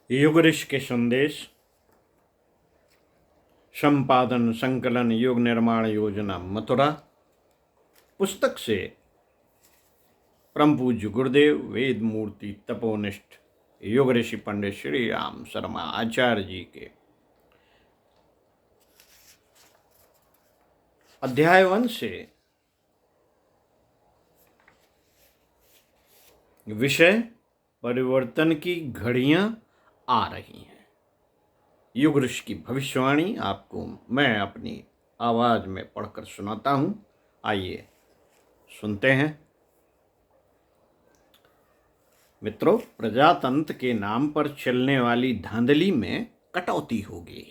युग ऋषि के संदेश, संपादन संकलन युग निर्माण योजना मथुरा। पुस्तक से परम पूज्य गुरुदेव वेद मूर्ति तपोनिष्ठ युग ऋषि पंडित श्री राम शर्मा आचार्य जी के अध्याय 1 से विषय परिवर्तन की घड़ियां आ रही हैं। युग ऋषि की भविष्यवाणी आपको मैं अपनी आवाज में पढ़कर सुनाता हूं। आइए सुनते हैं। मित्रों, प्रजातंत्र के नाम पर चलने वाली धांधली में कटौती होगी।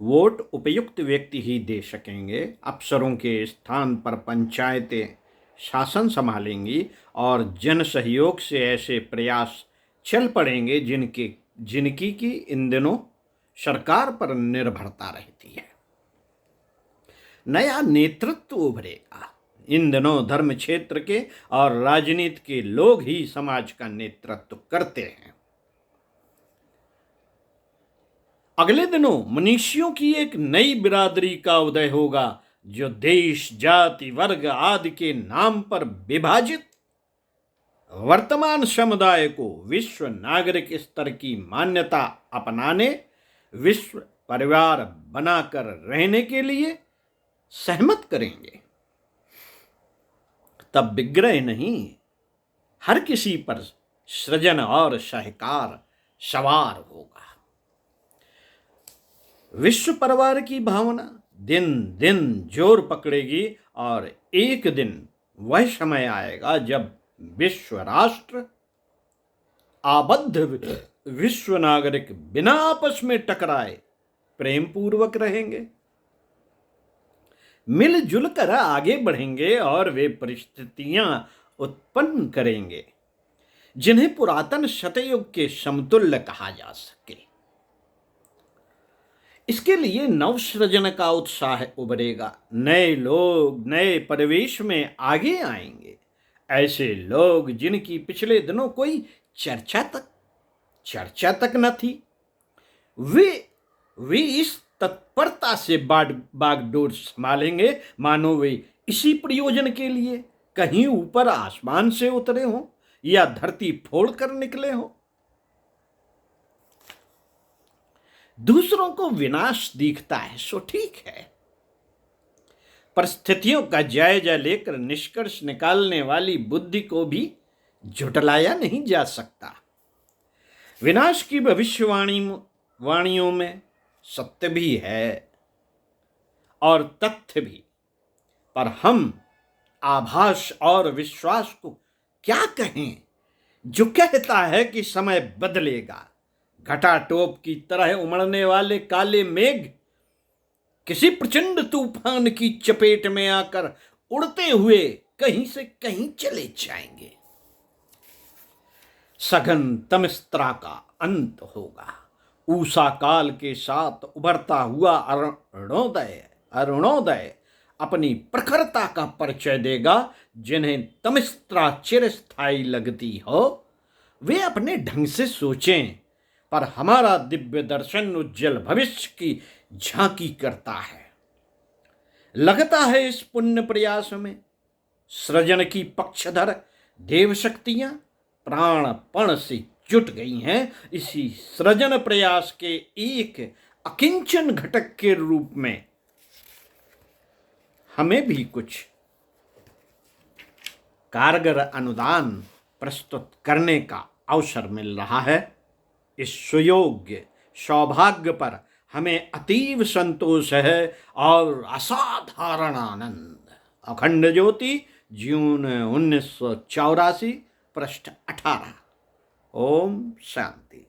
वोट उपयुक्त व्यक्ति ही दे सकेंगे। अफसरों के स्थान पर पंचायतें शासन संभालेंगी और जन सहयोग से ऐसे प्रयास चल पड़ेंगे जिनकी की इन दिनों सरकार पर निर्भरता रहती है। नया नेतृत्व उभरेगा। इन दिनों धर्म क्षेत्र के और राजनीति के लोग ही समाज का नेतृत्व करते हैं। अगले दिनों मनुष्यों की एक नई बिरादरी का उदय होगा जो देश, जाति, वर्ग आदि के नाम पर विभाजित वर्तमान समुदाय को विश्व नागरिक स्तर की मान्यता अपनाने, विश्व परिवार बनाकर रहने के लिए सहमत करेंगे। तब विग्रह नहीं, हर किसी पर सृजन और सहकार सवार होगा। विश्व परिवार की भावना दिन दिन जोर पकड़ेगी और एक दिन वह समय आएगा जब विश्व राष्ट्र, आबद्ध विश्व नागरिक बिना आपस में टकराए प्रेम पूर्वक रहेंगे, मिलजुल कर आगे बढ़ेंगे और वे परिस्थितियां उत्पन्न करेंगे जिन्हें पुरातन सतयुग के समतुल्य कहा जा सके। इसके लिए नवसृजन का उत्साह उभरेगा। नए लोग नए परिवेश में आगे आएंगे। ऐसे लोग जिनकी पिछले दिनों कोई चर्चा तक न थी, वे इस तत्परता से बागडोर संभालेंगे मानो वे इसी प्रयोजन के लिए कहीं ऊपर आसमान से उतरे हों या धरती फोड़ कर निकले हों। दूसरों को विनाश दिखता है सो ठीक है। परिस्थितियों का जायजा लेकर निष्कर्ष निकालने वाली बुद्धि को भी झुटलाया नहीं जा सकता। विनाश की भविष्यवाणियों में सत्य भी है और तथ्य भी, पर हम आभास और विश्वास को क्या कहें जो कहता है कि समय बदलेगा। घटाटोप की तरह उमड़ने वाले काले मेघ किसी प्रचंड तूफान की चपेट में आकर उड़ते हुए कहीं से कहीं चले जाएंगे। सघन तमस्त्रा का अंत होगा। ऊषा काल के साथ उभरता हुआ अरुणोदय अपनी प्रखरता का परिचय देगा। जिन्हें तमस्त्रा चिरस्थायी लगती हो वे अपने ढंग से सोचें, पर हमारा दिव्य दर्शन उज्जवल भविष्य की झांकी करता है। लगता है इस पुण्य प्रयास में सृजन की पक्षधर देव शक्तियां प्राणपण से जुट गई हैं। इसी सृजन प्रयास के एक अकिंचन घटक के रूप में हमें भी कुछ कारगर अनुदान प्रस्तुत करने का अवसर मिल रहा है। इस सुयोग्य सौभाग्य पर हमें अतीव संतोष है और असाधारण आनंद। अखंड ज्योति, जून 1984, पृष्ठ 18। ओम शांति।